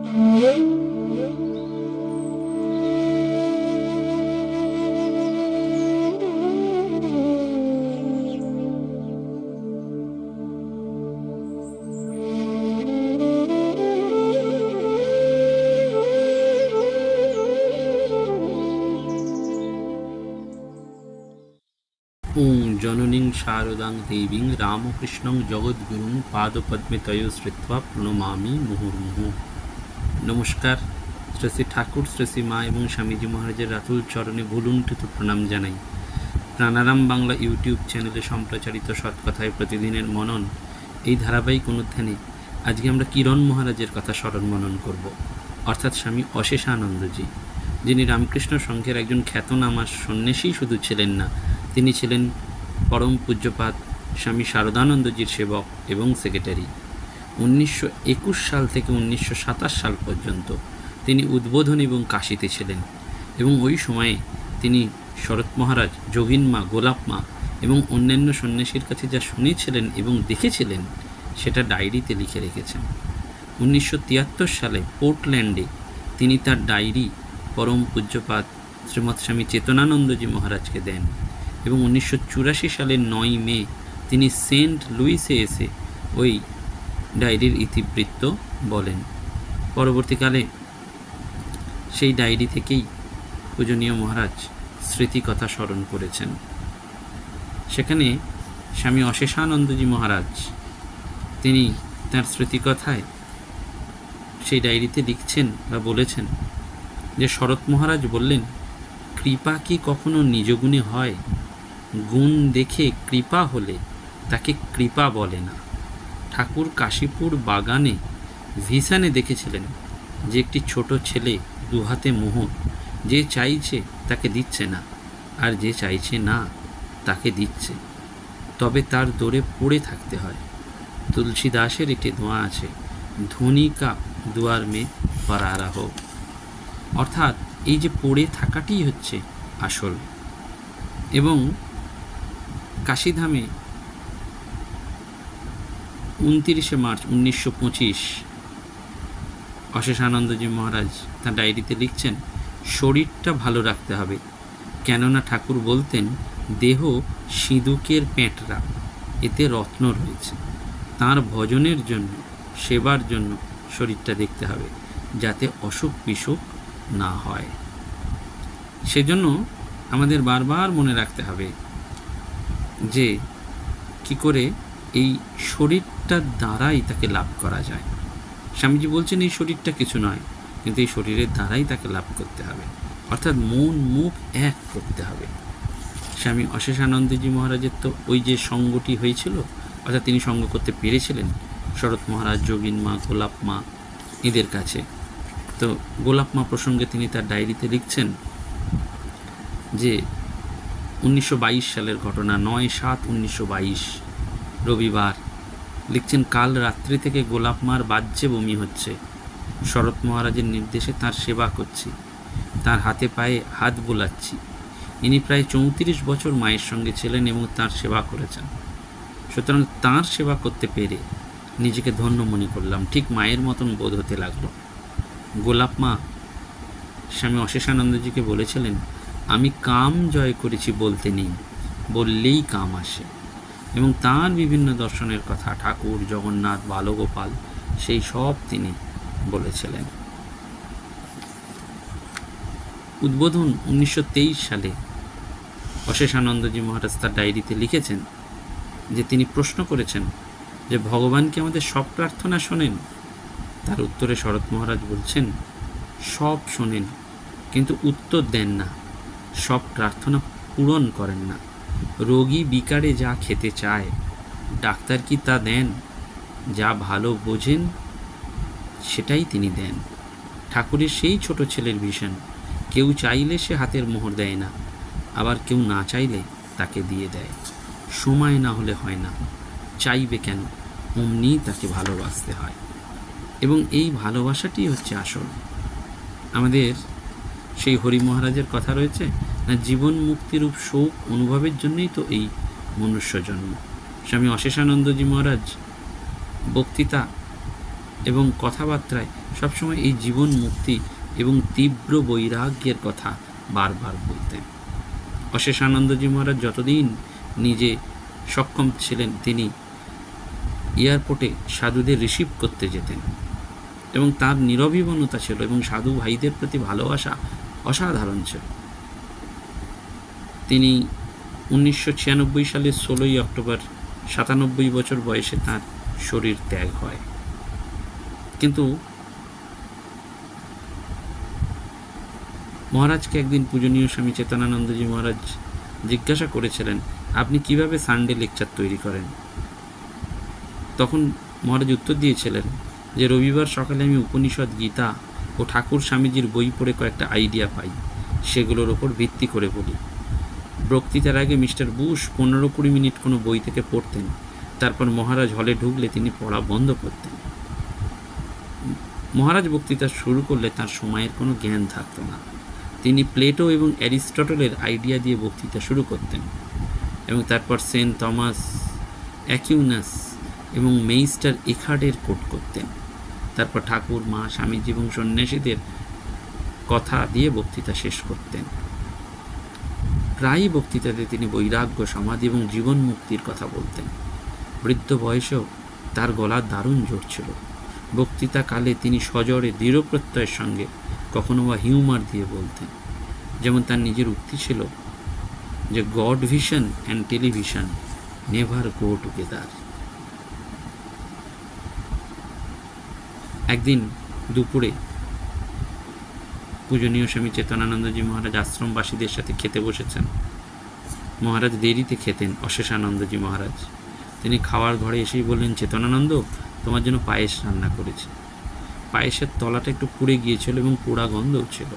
ওং জননীং শারদাং দেবীং রামকৃষ্ণং জগদ্গুরুং পাদপদ্মে তয়োশ্রিত্বা প্রণমামি মুহুর্মুহু। নমস্কার। শ্রী ঠাকুর, শ্রী মা এবং স্বামীজি মহারাজের রাতুল চরণে ভুলুণ্ঠিত প্রণাম জানাই। প্রাণারাম বাংলা ইউটিউব চ্যানেলে সম্প্রচারিত সৎকথায় প্রতিদিনের মনন এই ধারাবাহিক অনুধ্যানে আজকে আমরা কিরণ মহারাজের কথা স্মরণ মনন করব, অর্থাৎ স্বামী অশেষানন্দজি, যিনি রামকৃষ্ণ সংঘের একজন খ্যাতনামা সন্ন্যাসী শুধু ছিলেন না, তিনি ছিলেন পরম পূজ্যপাদ স্বামী শারদানন্দজির সেবক এবং সেক্রেটারি। 1921 সাল থেকে 1927 সাল পর্যন্ত তিনি উদ্বোধন এবং কাশীতে ছিলেন, এবং ওই সময়ে তিনি শরৎ মহারাজ, যোগিন মা, গোলাপ মা এবং অন্যান্য সন্ন্যাসীর কাছে যা শুনেছিলেন এবং দেখেছিলেন সেটা ডায়েরিতে লিখে রেখেছেন। 1973 সালে পোর্টল্যান্ডে তিনি তার ডায়েরি পরম পূজ্যপাদ শ্রীমৎ স্বামী চেতনানন্দজি মহারাজকে দেন, এবং 1984 সালের 9 মে তিনি সেন্ট লুইসে এসে ওই ডায়েরির ইতিবৃত্ত বলেন। পরবর্তীকালে সেই ডায়েরি থেকেই পূজনীয় মহারাজ স্মৃতিকথা স্মরণ করেছেন। সেখানে স্বামী অশেষানন্দজি মহারাজ তিনি তার স্মৃতিকথায় সেই ডায়েরিতে লিখছেন বা বলেছেন যে শরৎ মহারাজ বললেন, কৃপা কি কখনো নিজ গুণে হয়? গুণ দেখে কৃপা হলে তাকে কৃপা বলে না। ঠাকুর কাশীপুর বাগানে ভিসানে দেখেছিলেন যে একটি ছোট ছেলে দুহাতে মোহর, যে চাইছে তাকে দিচ্ছে না, আর যে চাইছে না তাকে দিচ্ছে, তবে তার দৌড়ে পড়ে থাকতে হয়। তুলসী দাসের একটি দোয়া আছে, ধনী কা দুয়ার মে পরারা হোক, অর্থাৎ এই যে পড়ে থাকাটি হচ্ছে আসল। এবং কাশীধামে 29 মার্চ 1925 অশেষানন্দজি মহারাজ তার ডায়েরিতে লিখছেন, শরীরটা ভালো রাখতে হবে, কেননা ঠাকুর বলতেন দেহ সিঁদুকের পেঁটরা, এতে রত্ন রয়েছে। তার ভজনের জন্য, সেবার জন্য শরীরটা দেখতে হবে, যাতে অসুখ বিসুখ না হয়। সেজন্য আমাদের বারবার মনে রাখতে হবে যে কি করে এই শরীরটার দ্বারাই তাকে লাভ করা যায়। স্বামীজি বলছেন এই শরীরটা কিছু নয়, কিন্তু এই শরীরের দ্বারাই তাকে লাভ করতে হবে, অর্থাৎ মন মুখ এক করতে হবে। স্বামী অশেষানন্দজি মহারাজের তো ওই যে সঙ্গটি হয়েছিল, অর্থাৎ তিনি সঙ্গ করতে পেরেছিলেন শরৎ মহারাজ, যোগিন মা, গোলাপ মা এদের কাছে। তো গোলাপ মা প্রসঙ্গে তিনি তার ডায়েরিতে লিখছেন যে 1922 সালের ঘটনা, 9/7/1922 রবিবার, লিখছেন কাল রাত্রি থেকে গোলাপ মার বাজ্যে বমি হচ্ছে। শরৎ মহারাজের নির্দেশে তার সেবা করছি, তার হাতে পায়ে হাত বোলাচ্ছি। ইনি প্রায় 34 বছর মায়ের সঙ্গে ছিলেন এবং তার সেবা করেছেন। সুতরাং তাঁর সেবা করতে পেরে নিজেকে ধন্য মনে করলাম, ঠিক মায়ের মতন বোধ হতে লাগলো। গোলাপ মা স্বামী অশেষানন্দজিকে বলেছিলেন, আমি কাম জয় করেছি বলতে নেই, বললেই কাম আসে। এবং তাঁর বিভিন্ন দর্শনের কথা, ঠাকুর, জগন্নাথ, বালগোপাল, সেই সব তিনি বলেছিলেন। উদ্বোধন 1923 সালে অশেষানন্দজি মহারাজ তার ডায়েরিতে লিখেছেন যে তিনি প্রশ্ন করেছেন যে ভগবান কি আমাদের সব প্রার্থনা শোনেন? তার উত্তরে শরৎ মহারাজ বলছেন, সব শোনেন, কিন্তু উত্তর দেন না, সব প্রার্থনা পূরণ করেন না। রোগী বিকারে যা খেতে চায়, ডাক্তার কি তা দেন? যা ভালো বোঝেন সেটাই তিনি দেন। ঠাকুরের সেই ছোট ছেলের ভিশন, কেউ চাইলে সে হাতের মোহর দেয় না, আবার কেউ না চাইলে তাকে দিয়ে দেয়। সময় না হলে হয় না, চাইবে কেন, অমনি তাকে ভালোবাসতে হয়। এবং এই ভালোবাসাটি হচ্ছে আসল। আমাদের সেই হরি মহারাজের কথা রয়েছে না, জীবন মুক্তিরূপ শোক অনুভবের জন্যই তো এই মনুষ্য জন্ম। স্বামী অশেষানন্দজি মহারাজ বক্তৃতা এবং কথাবার্তায় সবসময় এই জীবন মুক্তি এবং তীব্র বৈরাগ্যের কথা বারবার বলতেন। অশেষানন্দজি মহারাজ যতদিন নিজে সক্ষম ছিলেন তিনি এয়ারপোর্টে সাধুদের রিসিভ করতে যেতেন এবং তার নিরবিবনতা ছিল এবং সাধু ভাইদের প্রতি ভালোবাসা অসাধারণ ছিল। তিনি 1996 সালের 16ই অক্টোবর 97 বছর বয়সে তাঁর শরীর ত্যাগ হয়। কিন্তু মহারাজকে একদিন পূজনীয় স্বামী চেতনানন্দজি মহারাজ জিজ্ঞাসা করেছিলেন, আপনি কিভাবে সানডে লেকচার তৈরি করেন? তখন মহারাজ উত্তর দিয়েছিলেন যে রবিবার সকালে আমি উপনিষদ, গীতা ও ঠাকুর স্বামীজির বই পড়ে কয়েকটা আইডিয়া পাই, সেগুলোর ওপর ভিত্তি করে বলি। বক্তৃতার আগে মিস্টার বুশ 15-20 মিনিট কোনো বই থেকে পড়তেন, তারপর মহারাজ হলে ঢুকলে তিনি পড়া বন্ধ করতেন। মহারাজ বক্তৃতা শুরু করলে তার সময়ের কোনো জ্ঞান থাকত না। তিনি প্লেটো এবং অ্যারিস্টটলের আইডিয়া দিয়ে বক্তৃতা শুরু করতেন এবং তারপর সেন্ট থমাস অ্যাকুইনাস এবং মেইস্টার এখার্ডের কোট করতেন। তারপর ঠাকুর, মা, স্বামীজি এবং সন্ন্যাসীদের কথা দিয়ে বক্তৃতা শেষ করতেন। প্রায়ই বক্তৃতাতে তিনি বৈরাগ্য, সমাধি এবং জীবন মুক্তির কথা বলতেন। বৃদ্ধ বয়সেও তার গলার দারুণ জোর ছিল। বক্তৃতাকালে তিনি সজোরে দৃঢ় প্রত্যয়ের সঙ্গে কখনো বা হিউমার দিয়ে বলতেন। যেমন তার নিজের উক্তি ছিল যে god vision and television never go together. একদিন দুপুরে পূজনীয় স্বামী চেতনানন্দজি মহারাজ আশ্রমবাসীদের সাথে খেতে বসেছেন। মহারাজ দেরিতে খেতেন। অশেষানন্দজি মহারাজ তিনি খাওয়ার ঘরে এসেই বললেন, চেতনানন্দ, তোমার জন্য পায়েস রান্না করেছি। পায়েসের তলাটা একটু পুড়ে গিয়েছিল এবং পোড়া গন্ধও ছিল।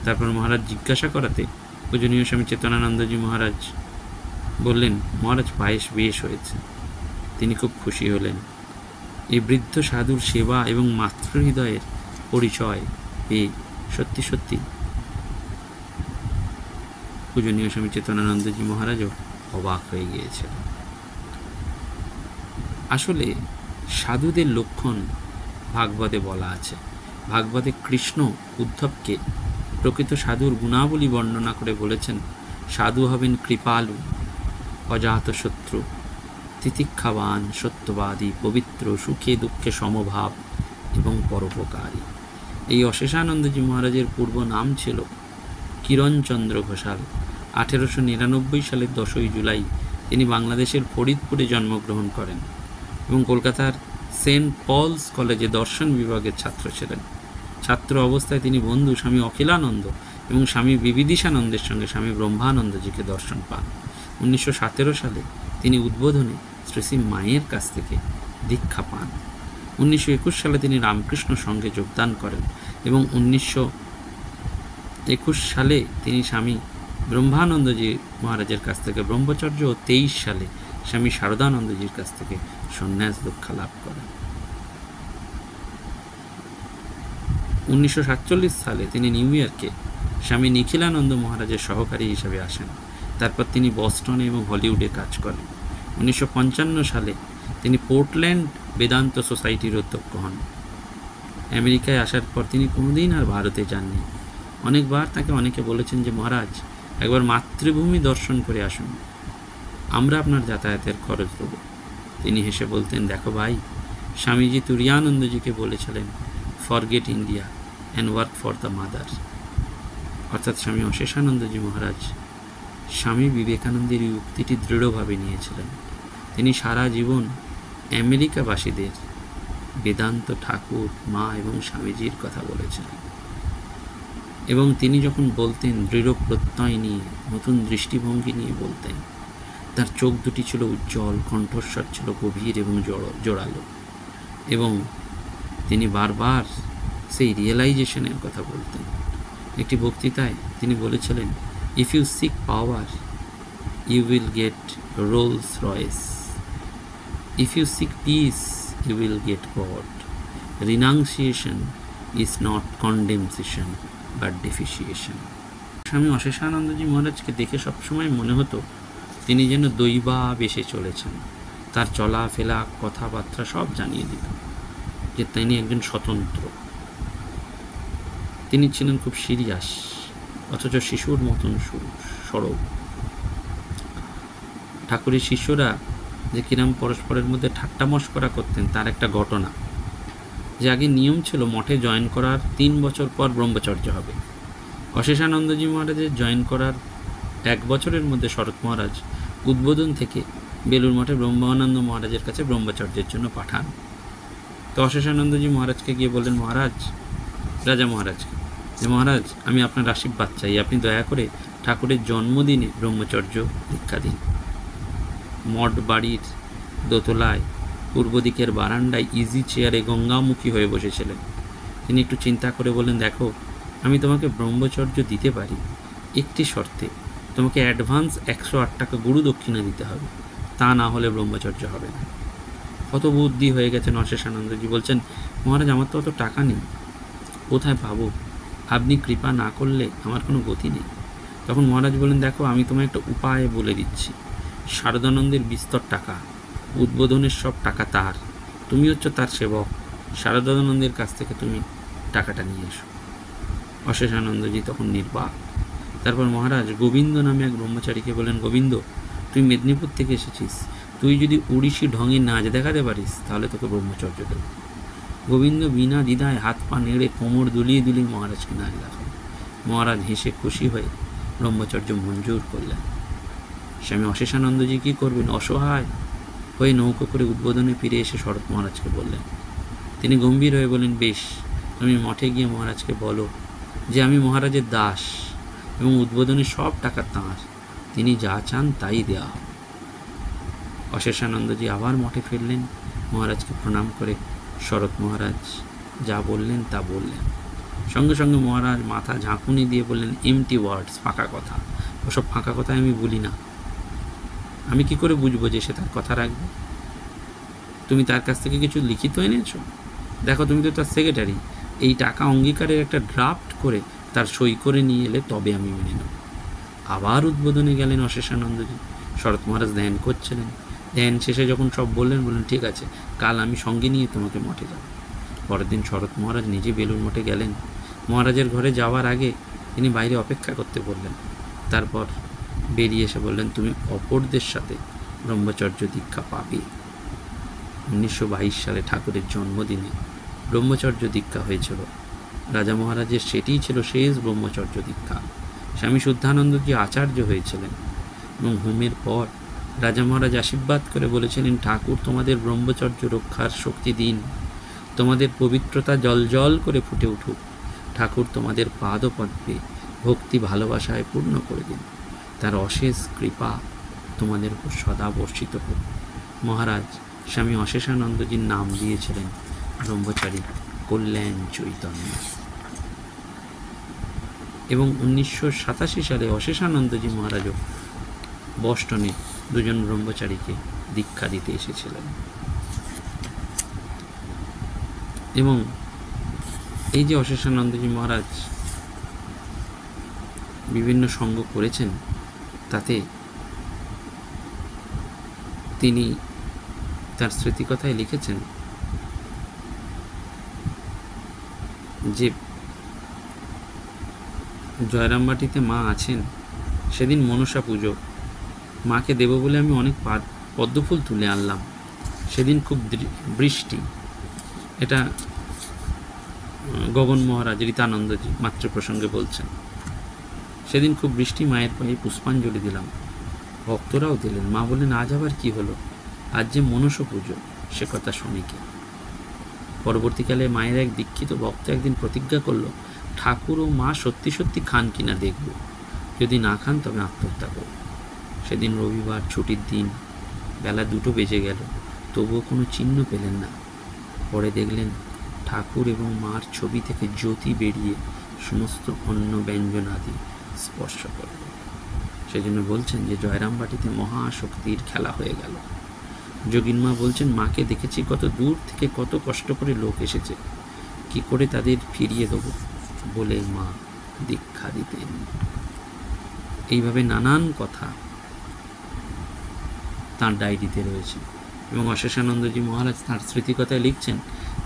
তারপর মহারাজ জিজ্ঞাসা করাতে পূজনীয় স্বামী চেতনানন্দজি মহারাজ বললেন, মহারাজ, পায়েস বেশ হয়েছে। তিনি খুব খুশি হলেন। এই বৃদ্ধ সাধুর সেবা এবং মাতৃহৃদয়ের পরিচয় পেয়ে সত্যি সত্যি পূজনীয় স্বামী চেতনানন্দজি মহারাজও অবাক হয়ে গিয়েছিল। আসলে সাধুদের লক্ষণ ভাগবতে বলা আছে। ভাগবতে কৃষ্ণ উদ্ধবকে প্রকৃত সাধুর গুণাবলী বর্ণনা করে বলেছেন, সাধু হবেন কৃপালু, অজাতশত্রু, তিতিক্ষাবান, সত্যবাদী, পবিত্র, সুখে দুঃখে সমভাব এবং পরোপকারী। এই অশেষানন্দজি মহারাজের পূর্ব নাম ছিল কিরণচন্দ্র ঘোষাল। 1899 সালের 10ই জুলাই তিনি বাংলাদেশের ফরিদপুরে জন্মগ্রহণ করেন এবং কলকাতার সেন্ট পলস কলেজে দর্শন বিভাগের ছাত্র ছিলেন। ছাত্র অবস্থায় তিনি বন্ধু স্বামী অখিলানন্দ এবং স্বামী বিবিদিশানন্দের সঙ্গে স্বামী ব্রহ্মানন্দজিকে দর্শন পান। 1917 সালে তিনি উদ্বোধনে শ্রী শ্রী মায়ের কাছ থেকে দীক্ষা পান। 1921 সালে তিনি রামকৃষ্ণ সংঘে যোগদান করেন এবং 1921 সালে তিনি স্বামী ব্রহ্মানন্দজি মহারাজের কাছ থেকে ব্রহ্মচর্য ও 23 সালে স্বামী শারদানন্দজির কাছ থেকে সন্ন্যাস দীক্ষা লাভ করেন। 1947 সালে তিনি নিউ ইয়র্কে স্বামী নিখিলানন্দ মহারাজের সহকারী হিসেবে আসেন। তারপর তিনি বস্টনে এবং হলিউডে কাজ করেন। 1955 সালে তিনি পোর্টল্যান্ড বেদান্ত সোসাইটির অধ্যক্ষ হন। আমেরিকায় আসার পর তিনি কোনোদিন আর ভারতে যাননি। অনেকবার তাকে অনেকে বলেছেন যে, মহারাজ, একবার মাতৃভূমি দর্শন করে আসুন, আমরা আপনার যাতায়াতের খরচ দেব। তিনি হেসে বলতেন, দেখো ভাই, স্বামীজি তুরিয়ানন্দজিকে বলেছিলেন, forget India and work for the mother. অর্থাৎ স্বামী অশেষানন্দজি মহারাজ স্বামী বিবেকানন্দের এই উক্তিটি দৃঢ়ভাবে নিয়েছিলেন। তিনি সারা জীবন আমেরিকাবাসীদের বেদান্ত, ঠাকুর, মা এবং স্বামীজির কথা বলেছেন এবং তিনি যখন বলতেন দৃঢ় প্রত্যয় নিয়ে, নতুন দৃষ্টিভঙ্গি নিয়ে বলতেন। তার চোখ দুটি ছিল উজ্জ্বল, কণ্ঠস্বর ছিল গভীর এবং জোরালো এবং তিনি বারবার সেই রিয়েলাইজেশনের কথা বলতেন। একটি বক্তৃতায় তিনি বলেছিলেন, if you seek power you will get Rolls Royce, if you seek peace you will get God, renunciation is not condemnation but deification. Swami Asheshanandaji মহারাজকে দেখে সবসময় মনে হতো তিনি যেন দৈবা বেশে চলেছেন। তার চলাফেরা, কথাবার্তা সব জানিয়ে দিত। যে তিনি একজন স্বতন্ত্র। তিনি ছিলেন খুব সিরিয়াস, অথচ শিশুর মতন সরব। ঠাকুরের শিষ্যরা যে কিরম পরস্পরের মধ্যে ঠাট্টা মশকরা করতেন তার একটা ঘটনা, যে আগে নিয়ম ছিল মঠে জয়েন করার 3 বছর পর ব্রহ্মচর্য হবে। অশেষানন্দজি মহারাজের জয়েন করার 1 বছরের মধ্যে শরৎ মহারাজ উদ্বোধন থেকে বেলুর মঠে ব্রহ্মানন্দ মহারাজের কাছে ব্রহ্মচর্যের জন্য পাঠান। তো অশেষানন্দজি মহারাজকে গিয়ে বললেন, মহারাজ, রাজা মহারাজকে, যে মহারাজ, আমি আপনার আশীর্বাদ চাই, আপনি দয়া করে ঠাকুরের জন্মদিনে ব্রহ্মচর্য দীক্ষা দিন। মঠ বাড়ির দোতলায় পূর্ব দিকের বারান্দায় ইজি চেয়ারে গঙ্গামুখী হয়ে বসেছিলেন। তিনি একটু চিন্তা করে বললেন, দেখো, আমি তোমাকে ব্রহ্মচর্য দিতে পারি, একটি শর্তে, তোমাকে অ্যাডভান্স 108 টাকা গুরু দক্ষিণা দিতে হবে, তা না হলে ব্রহ্মচর্য হবে না। কত বুদ্ধি হয়ে গেছেন অশেষানন্দজি। বলছেন, মহারাজ, আমার তো অত টাকা নেই, কোথায় পাবো? আপনি কৃপা না করলে আমার কোনো গতি নেই। তখন মহারাজ বলেন, দেখো, আমি তোমায় একটা উপায় বলে দিচ্ছি। শারদানন্দের বিস্তর টাকা, উদ্বোধনের সব টাকা তার, তুমি হচ্ছ তার সেবক, শারদানন্দের কাছ থেকে তুমি টাকাটা নিয়ে এসো। অশেষানন্দজি তখন নির্বাক। তারপর মহারাজ গোবিন্দ নামে এক ব্রহ্মচারীকে বলেন, গোবিন্দ, তুই মেদিনীপুর থেকে এসেছিস, তুই যদি ওড়িশি ঢঙে নাচ দেখাতে পারিস তাহলে তোকে ব্রহ্মচর্য দেব। গোবিন্দ বিনা দ্বিধায় হাত পা নেড়ে কোমর দুলিয়ে দুলিয়ে মহারাজকে নাচ দেখান। মহারাজ হেসে খুশি হয়ে ব্রহ্মচর্য মঞ্জুর করলেন। স্বামী অশেষানন্দজি কী করবেন? অসহায় হয়ে নৌকো করে উদ্বোধনে ফিরে এসে শরৎ মহারাজকে বললেন। তিনি গম্ভীর হয়ে বলেন, বেশ, তুমি মঠে গিয়ে মহারাজকে বলো যে আমি মহারাজের দাস এবং উদ্বোধনের সব টাকা তাঁর, তিনি যা চান তাই দেওয়া হবে। অশেষানন্দজি আবার মঠে ফিরলেন। মহারাজকে প্রণাম করে শরৎ মহারাজ যা বললেন তা বললেন। সঙ্গে সঙ্গে মহারাজ মাথা ঝাঁকুনি দিয়ে বললেন, এমটি ওয়ার্ডস, ফাঁকা কথা, ওসব ফাঁকা কথা আমি বলি না। আমি কি করে বুঝবো যে সে তার কথা রাখবে? তুমি তার কাছ থেকে কিছু লিখিত এনেছো? দেখো, তুমি তো তার সেক্রেটারি, এই টাকা অঙ্গীকারের একটা ড্রাফট করে তার সই করে নিয়ে এলে তবে আমি মেনে নেব। আবার উদ্বোধনে গেলেন অশেষানন্দজি। শরৎ মহারাজ ধ্যান করছিলেন। ধ্যান শেষে যখন সব বললেন, ঠিক আছে, কাল আমি সঙ্গে নিয়ে তোমাকে মঠে যাব। পরের দিন শরৎ মহারাজ নিজে বেলুর মঠে গেলেন। মহারাজের ঘরে যাওয়ার আগে তিনি বাইরে অপেক্ষা করতে বললেন। তারপর বেরিয়ে এসে বললেন, তুমি অপরদের সাথে ব্রহ্মচর্য দীক্ষা পাবে। 1922 সালে ঠাকুরের জন্মদিনে ব্রহ্মচর্য দীক্ষা হয়েছিল। রাজা মহারাজের সেটিই ছিল শেষ ব্রহ্মচর্য দীক্ষা। স্বামী শুদ্ধানন্দজি আচার্য হয়েছিলেন এবং হোমের পর রাজা মহারাজ আশীর্বাদ করে বলেছিলেন, ঠাকুর তোমাদের ব্রহ্মচর্য রক্ষার শক্তি দিন, তোমাদের পবিত্রতা জল করে ফুটে উঠুক, ঠাকুর তোমাদের পাদপদ্মে ভক্তি ভালোবাসায় পূর্ণ করে দিন, তার অশেষ কৃপা তোমাদের উপর সদা বর্ষিত হোক। মহারাজ স্বামী অশেষানন্দজির নাম দিয়েছিলেন ব্রহ্মচারী কল্যাণ চৈতন্য। এবং 1987 সালে অশেষানন্দজি মহারাজও বস্টনে 2 জন ব্রহ্মচারীকে দীক্ষা দিতে এসেছিলেন। এবং এই যে অশেষানন্দজি মহারাজ বিভিন্ন সঙ্গ করেছেন, তাতে তিনি তার স্মৃতিকথায় লিখেছেন যে জয়রামবাটিতে মা আছেন, সেদিন মনসা পুজো, মাকে দেব বলে আমি অনেক পদ্মফুল তুলে আনলাম। সেদিন খুব বৃষ্টি। এটা গগন মহারাজ রীতানন্দজি মাতৃ প্রসঙ্গে বলছেন। সেদিন খুব বৃষ্টি, মায়ের পায়ে পুষ্পাঞ্জলি দিলাম, ভক্তরাও দিলেন। মা বললেন, আজ আবার কি হলো? আজ যে মনসা পুজো। সে কথা শুনে কে? পরবর্তীকালে মায়ের এক দীক্ষিত ভক্ত একদিন প্রতিজ্ঞা করলো, ঠাকুর ও মা সত্যি সত্যি খান কিনা দেখব, যদি না খান তবে আত্মহত্যা করব। সেদিন রবিবার, ছুটির দিন, বেলা 2টো বেজে গেল, তবুও কোনো চিহ্ন পেলেন না। পরে দেখলেন ঠাকুর এবং মার ছবি থেকে জ্যোতি বেরিয়ে সমস্ত অন্ন ব্যঞ্জন আদি স্পর্শ করল। সেজন্য বলছেন যে জয়রামবাটিতে মহাশক্তির খেলা হয়ে গেল। যোগিনমা বলছেন, মাকে দেখেছি কত দূর থেকে, কত কষ্ট করে লোক এসেছে, কি করে তাদের ফিরিয়ে দেবো বলে মা দীক্ষা দিতেন। এইভাবে নানান কথা তাঁর ডায়েরিতে রয়েছে। এবং অশেষানন্দজি মহারাজ তাঁর স্মৃতিকথায় লিখছেন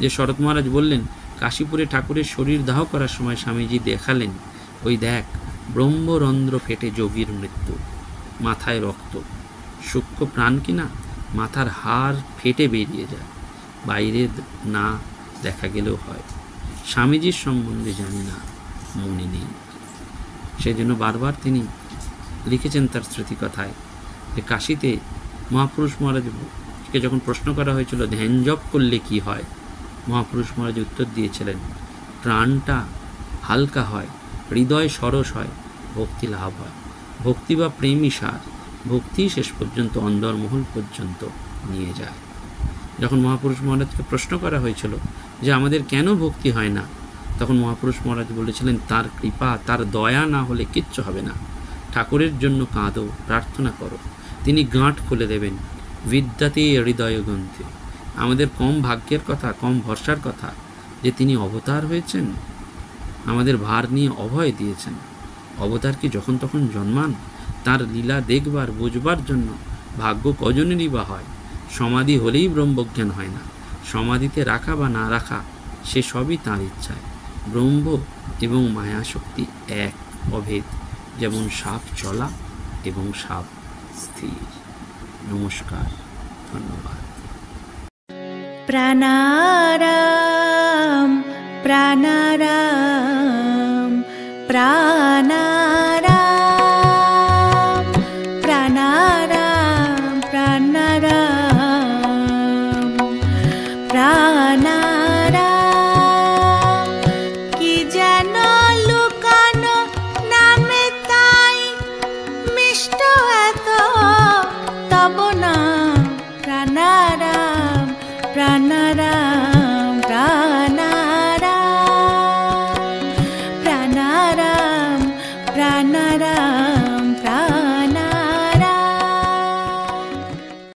যে শরৎ মহারাজ বললেন, কাশীপুরে ঠাকুরের শরীর দাহ করার সময় স্বামীজি দেখালেন, ওই দেখ ব্রহ্মরন্ধ্র ফেটে যোগীর মৃত্যু, মাথায় রক্ত, সূক্ষ্ম প্রাণ কিনা মাথার হাড় ফেটে বেরিয়ে যায়, বাইরে না দেখা গেলেও হয়। স্বামীজির সম্বন্ধে জানি না, মনে নেই। সেজন্য বারবার তিনি লিখেছেন তার স্মৃতিকথায় যে কাশীতে মহাপুরুষ মহারাজকে যখন প্রশ্ন করা হয়েছিল ধ্যান জপ করলে কি হয়, মহাপুরুষ মহারাজ উত্তর দিয়েছিলেন, প্রাণটা হালকা হয়, হৃদয় সরস হয়, ভক্তি লাভ হয়। ভক্তি বা প্রেমই সার, ভক্তি শেষ পর্যন্ত অন্দরমহল পর্যন্ত নিয়ে যায়। যখন মহাপুরুষ মহারাজকে প্রশ্ন করা হয়েছিল যে আমাদের কেন ভক্তি হয় না, তখন মহাপুরুষ মহারাজ বলেছিলেন, তার কৃপা, তার দয়া না হলে কিচ্ছু হবে না। ঠাকুরের জন্য কাঁদো, প্রার্থনা করো, তিনি গাঁট খুলে দেবেন। বিদ্যাতে হৃদয় গ্রন্থে। আমাদের কম ভাগ্যের কথা, কম ভরসার কথা যে তিনি অবতার হয়েছেন, আমাদের ভার নিয়ে অভয় দিয়েছেন। অবতার কি যখন তখন জন্মান? তার লীলা দেখবার বুঝবার জন্য ভাগ্য কজনেরই বা হয়? সমাধি হলেই ব্রহ্মজ্ঞান হয় না। সমাধিতে রাখা বা না রাখা সে সবই তাঁর ইচ্ছায়। ব্রহ্ম এবং মায়াশক্তি এক, অভেদ, যেমন সাপ চলা এবং সাপ স্থির। নমস্কার, ধন্যবাদ। প্রাণারাম প্রাণারাম প্রাণারাম প্রাণারাম প্রাণারাম প্রাণারাম। কি যেন লুকানো নামে তাই মিষ্ট এত তব নাম। প্রাণারাম প্রাণারাম প্রাণারাম প্রাণারাম প্রাণ